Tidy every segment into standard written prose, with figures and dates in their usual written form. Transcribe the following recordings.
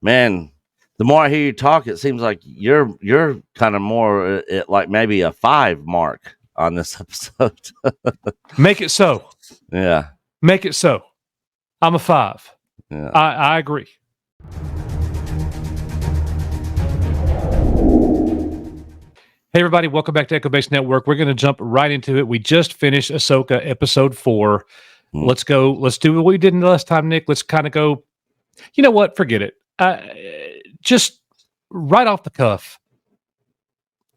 Man, the more I hear you talk, it seems like you're kind of more at like maybe a 5 mark on this episode. Make it so. Yeah. Make it so. I'm a 5. Yeah. I agree. Hey, everybody. Welcome back to Echo Base Network. We're going to jump right into it. We just finished Ahsoka Episode 4. Let's go. Let's do what we did in the last time, Nick. Let's kind of go, you know what? Forget it. Just right off the cuff,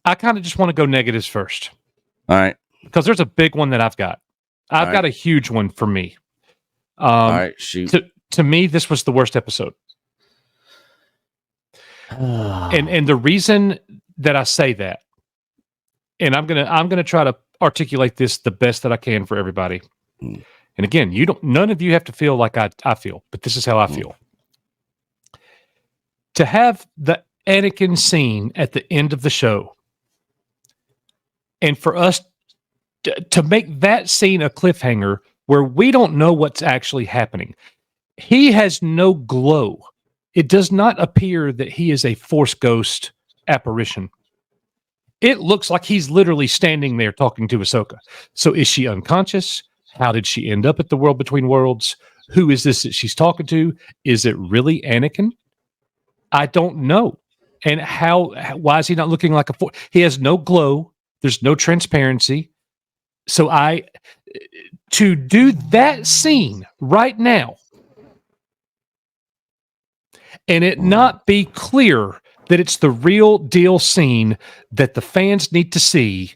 I kind of just want to go negatives first. All right. Because there's a big one that I've got. I've got a huge one for me. All right, shoot. To me, this was the worst episode. and the reason that I say that, and I'm gonna try to articulate this the best that I can for everybody. And again, none of you have to feel like I feel, but this is how I feel. To have the Anakin scene at the end of the show, and for us to make that scene a cliffhanger where we don't know what's actually happening. He has no glow. It does not appear that he is a Force ghost apparition. It looks like he's literally standing there talking to Ahsoka. So is she unconscious? How did she end up at the World Between Worlds? Who is this that she's talking to? Is it really Anakin? I don't know. And why is he not looking like a Force? He has no glow. There's no transparency. So to do that scene right now and it not be clear that it's the real deal scene that the fans need to see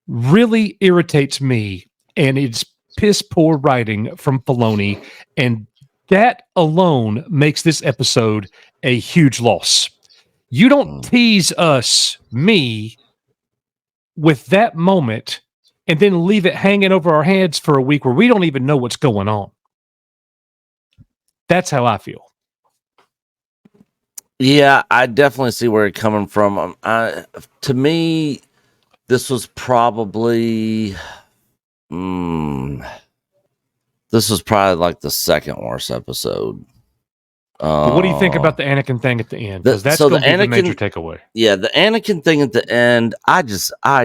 really irritates me, and it's piss poor writing from Filoni, and that alone makes this episode a huge loss. You don't tease me with that moment and then leave it hanging over our heads for a week where we don't even know what's going on. That's how I feel. Yeah, I definitely see where you're coming from. To me, this was probably like the second worst episode. But what do you think about the Anakin thing at the end? Because that's going to be the major takeaway. Yeah, the Anakin thing at the end, I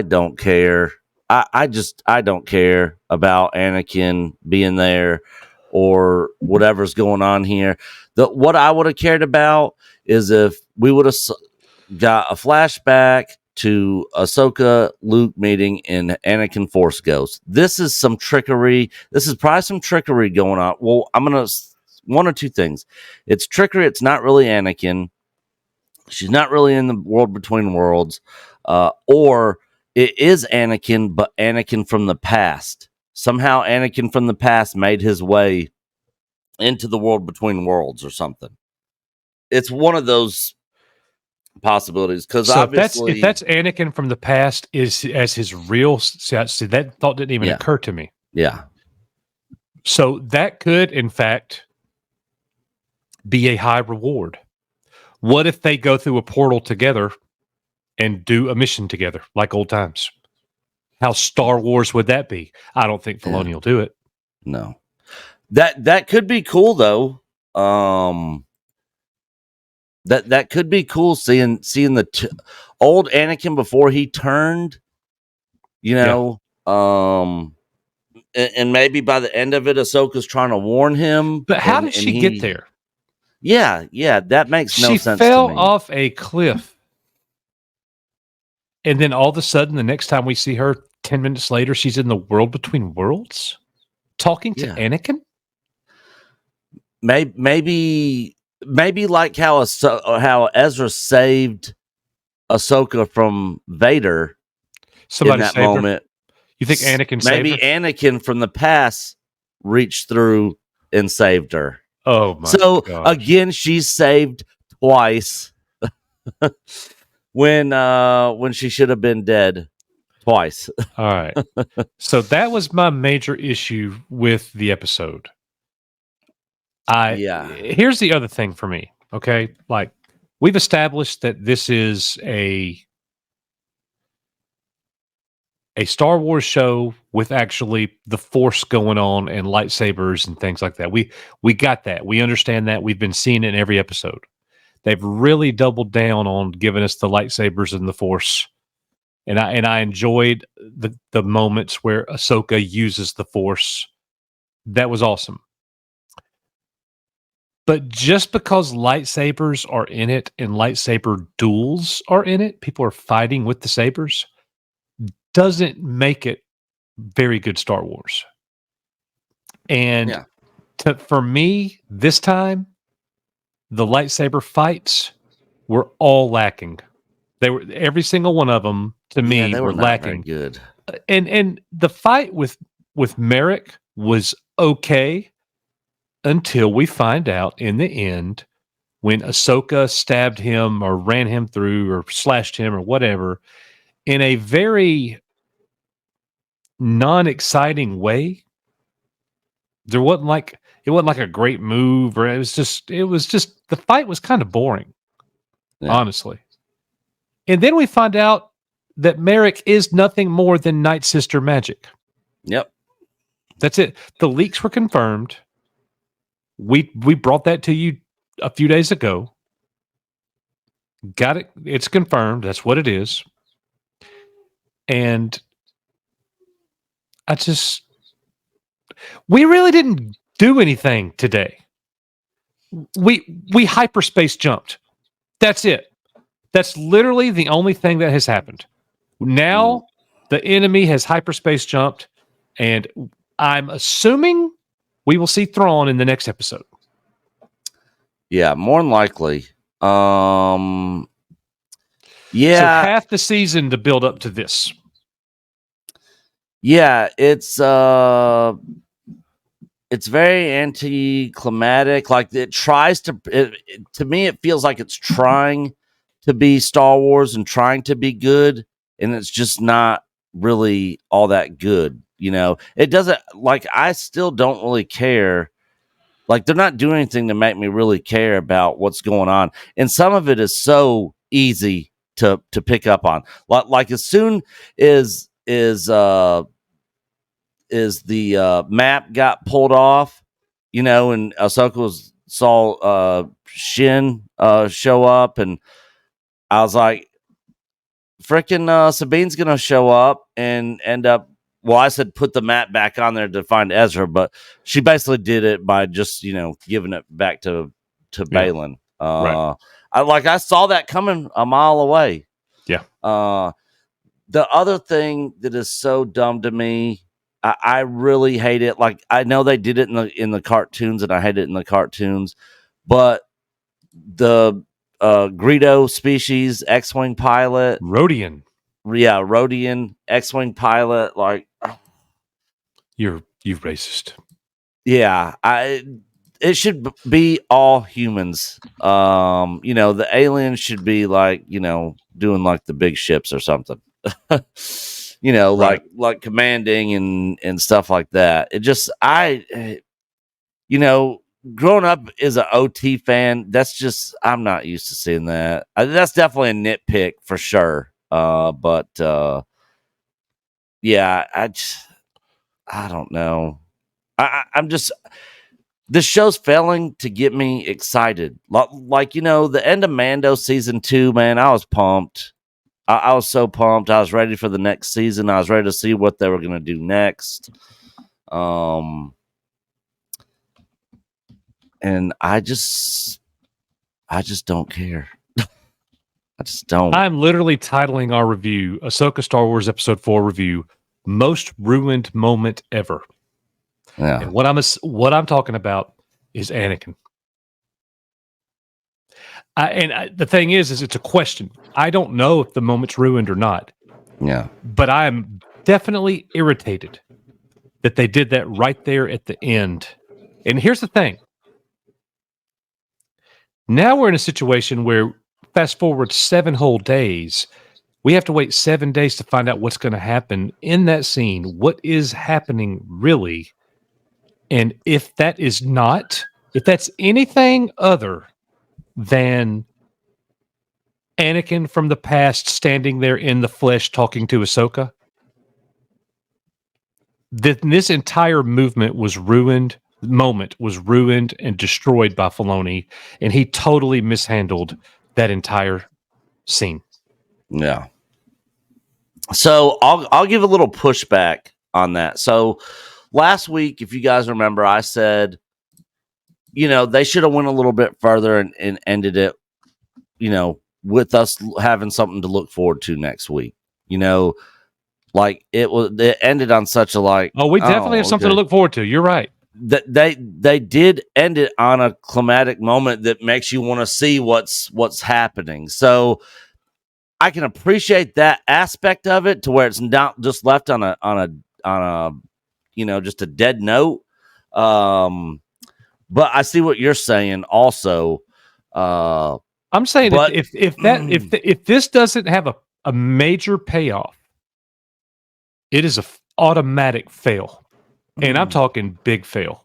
don't care. I don't care about Anakin being there or whatever's going on here. What I would have cared about is if we would have got a flashback to Ahsoka Luke meeting in Anakin Force Ghost. This is some trickery. This is probably some trickery going on. Well, I'm going to one or two things. It's trickery. It's not really Anakin. She's not really in the World Between Worlds. Or it is Anakin, but Anakin from the past. Somehow Anakin from the past made his way into the World Between Worlds or something. It's one of those possibilities, because so obviously if that's Anakin from the past is as his real, see, that thought didn't even occur to me. Yeah. So that could, in fact, be a high reward. What if they go through a portal together and do a mission together, like old times? How Star Wars would that be? I don't think Filoni will do it. No. That could be cool though. That could be cool, seeing the old Anakin before he turned, and maybe by the end of it, Ahsoka's trying to warn him. But how did she get there? Yeah, that makes no sense. She fell off a cliff, and then all of a sudden, the next time we see her, 10 minutes later, she's in the World Between Worlds, talking to Anakin. Maybe like how Ezra saved Ahsoka from Vader. Somebody in that saved moment. Her? You think Anakin maybe saved her? Anakin from the past reached through and saved her. Oh my! So gosh. Again, she's saved twice when she should have been dead twice. All right. So that was my major issue with the episode. Here's the other thing for me. Okay, like we've established that this is a Star Wars show with actually the Force going on and lightsabers and things like that. We got that. We understand that. We've been seeing it in every episode. They've really doubled down on giving us the lightsabers and the Force. And I enjoyed the moments where Ahsoka uses the Force. That was awesome. But just because lightsabers are in it and lightsaber duels are in it, people are fighting with the sabers, doesn't make it very good Star Wars. And for me, this time, the lightsaber fights were all lacking. They were every single one of them to me they were not lacking. very good. And the fight with Merrick was okay until we find out in the end when Ahsoka stabbed him or ran him through or slashed him or whatever in a very non-exciting way. It wasn't like a great move, or it was just the fight was kind of boring, honestly. And then we find out that Merrick is nothing more than Night Sister magic. Yep. That's it. The leaks were confirmed. We brought that to you a few days ago. Got it. It's confirmed. That's what it is. And we really didn't do anything today. We hyperspace jumped. That's it. That's literally the only thing that has happened. Now the enemy has hyperspace jumped, and I'm assuming we will see Thrawn in the next episode. Yeah, more than likely. So half the season to build up to this. Yeah, it's very anticlimactic. Like it tries to. To me, it feels like it's trying to be Star Wars and trying to be good, and it's just not really all that good. You know, it doesn't. Like I still don't really care. Like they're not doing anything to make me really care about what's going on, and some of it is so easy to pick up on. Like as soon as the map got pulled off, you know, and Ahsoka saw Shin show up, and I was like, freaking Sabine's gonna show up and end up. Well, I said put the map back on there to find Ezra, but she basically did it by just, you know, giving it back to Balin. Right. I saw that coming a mile away. Yeah. The other thing that is so dumb to me, I really hate it. Like I know they did it in the cartoons, and I hate it in the cartoons, but the Greedo species X-wing pilot, Rodian X-wing pilot, like you racist. Yeah, it should be all humans. You know, the aliens should be like, you know, doing like the big ships or something. You know, right. like commanding and stuff like that. It just you know, growing up as an OT fan, that's just I'm not used to seeing that. That's definitely a nitpick for sure. But yeah, I don't know. I'm just this show's failing to get me excited. Like, you know, the end of Mando season 2, man, I was pumped. I was so pumped. I was ready for the next season. I was ready to see what they were going to do next. And I just don't care. I just don't. I'm literally titling our review, Ahsoka Star Wars Episode 4 review, Most Ruined Moment Ever. Yeah. And what I'm talking about is Anakin. The thing is it's a question. I don't know if the moment's ruined or not. Yeah. But I am definitely irritated that they did that right there at the end. And here's the thing. Now we're in a situation where fast forward 7 whole days. We have to wait 7 days to find out what's going to happen in that scene. What is happening really? And if that's anything other than Anakin from the past standing there in the flesh talking to Ahsoka, then this entire movement was ruined moment was ruined and destroyed by Filoni, and he totally mishandled that entire scene. Yeah. So I'll give a little pushback on that. So last week, if you guys remember, I said, they should have went a little bit further and ended it, with us having something to look forward to next week. Like it ended on such a we definitely have something to look forward to. You're right. They did end it on a climatic moment that makes you want to see what's happening. So I can appreciate that aspect of it to where it's not just left on a just a dead note. But I see what you're saying also. I'm saying if this doesn't have a major payoff, it is a automatic fail. And I'm talking big fail.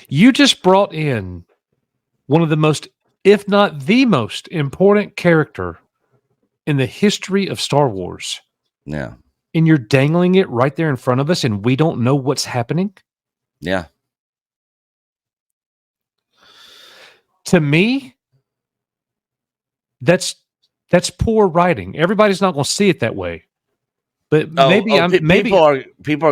You just brought in one of the most, if not the most important character in the history of Star Wars. Yeah. And you're dangling it right there in front of us and we don't know what's happening? Yeah. To me, that's poor writing. Everybody's not going to see it that way. But people are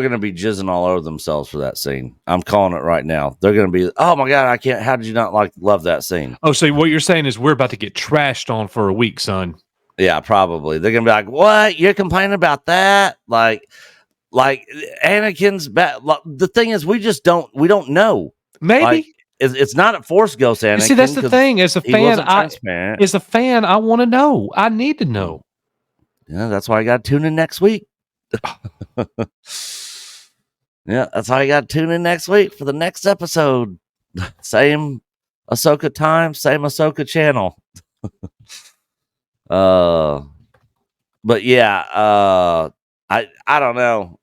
going to be jizzing all over themselves for that scene. I'm calling it right now. They're going to be, oh my god, I can't. How did you not love that scene? Oh, so what you're saying is we're about to get trashed on for a week, son. Yeah, probably. They're going to be like, what? You're complaining about that? Like Anakin's bad. The thing is, we don't know. Maybe it's not a Force Ghost Anakin. See, that's the thing. As a fan, I want to know. I need to know. Yeah, that's why I got to tune in next week. Yeah, that's why I got to tune in next week for the next episode. Same Ahsoka time, same Ahsoka channel. But yeah, I don't know.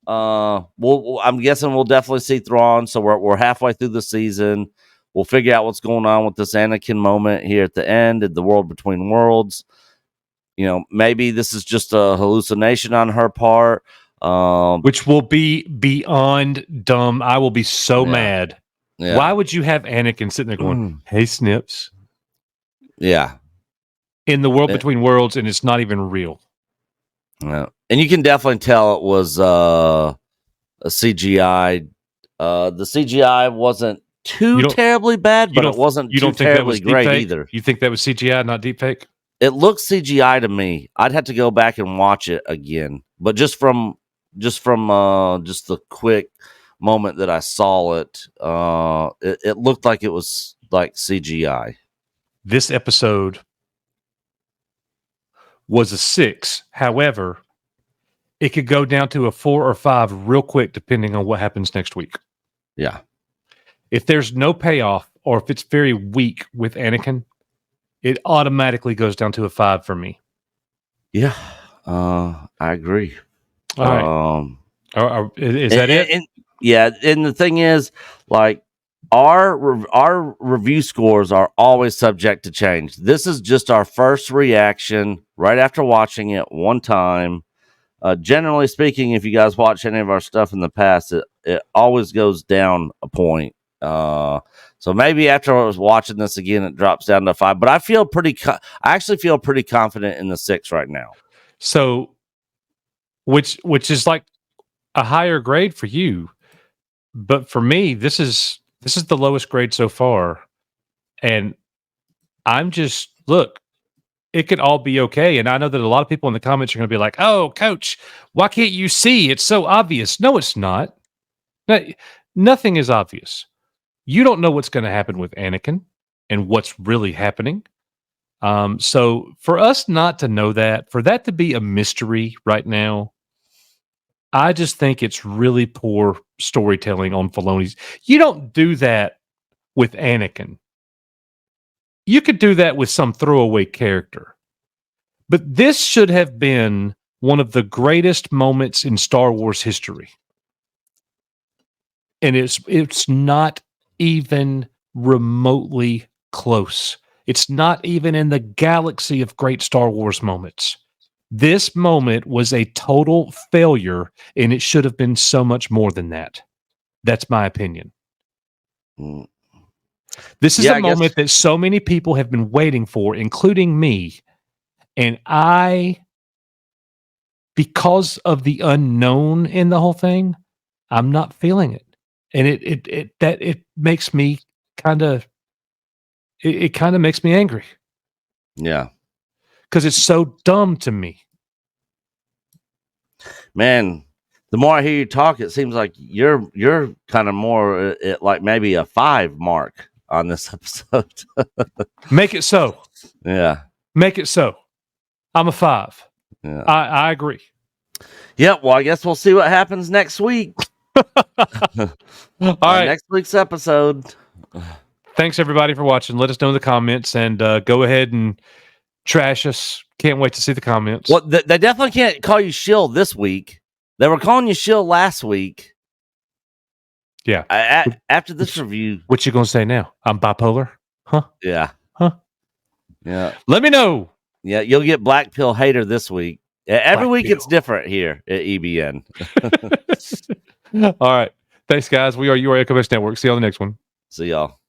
I'm guessing we'll definitely see Thrawn. So we're halfway through the season. We'll figure out what's going on with this Anakin moment here at the end of the World Between Worlds. Maybe this is just a hallucination on her part, which will be beyond dumb. I will be so mad. Yeah. Why would you have Anakin sitting there going, "Hey, Snips"? Yeah. In the World Between Worlds, and it's not even real. Yeah. And you can definitely tell it was a CGI. The CGI wasn't too terribly bad, but it wasn't too terribly great either. You think that was CGI, not deepfake? It looks CGI to me. I'd have to go back and watch it again, but just from the quick moment that I saw it, it looked like it was like CGI. This episode was a 6. However, it could go down to a 4 or 5 real quick, depending on what happens next week. Yeah. If there's no payoff, or if it's very weak with Anakin, it automatically goes down to a 5 for me. Yeah, I agree. All right. Is that it? Yeah, and the thing is, like, our review scores are always subject to change. This is just our first reaction right after watching it one time. Generally speaking, if you guys watch any of our stuff in the past, it always goes down a point. So maybe after I was watching this again, it drops down to 5. But I feel I actually feel pretty confident in the 6 right now. So, which is like a higher grade for you, but for me, this is the lowest grade so far, and I'm just look. It could all be okay, and I know that a lot of people in the comments are going to be like, "Oh, Coach, why can't you see? It's so obvious." No, it's not. Nothing is obvious. You don't know what's going to happen with Anakin and what's really happening. So for us not to know that, for that to be a mystery right now, I just think it's really poor storytelling on Filoni's. You don't do that with Anakin. You could do that with some throwaway character. But this should have been one of the greatest moments in Star Wars history. And it's not even remotely close. It's not even in the galaxy of great Star Wars moments. This moment was a total failure, and it should have been so much more than that. That's my opinion. Mm. This is Yeah, a moment that so many people have been waiting for, including me. And because of the unknown in the whole thing, I'm not feeling it. And it makes me kind of, it kind of makes me angry. Yeah. Because it's so dumb to me. Man, the more I hear you talk, it seems like you're kind of more at like maybe a 5 mark on this episode. Make it so. Yeah. Make it so. I'm a 5. Yeah. I agree. Yeah, well, I guess we'll see what happens next week. All right. Next week's episode. Thanks, everybody, for watching. Let us know in the comments, and go ahead and trash us. Can't wait to see the comments. Well, they definitely can't call you shill this week. They were calling you shill last week. Yeah. After this review. What you going to say now? I'm bipolar? Huh? Yeah. Huh? Yeah. Let me know. Yeah, you'll get Black Pill Hater this week. Every Black week Pill. it's different here at EBN. All right. Thanks, guys. We are UR Echo Network. See you on the next one. See y'all.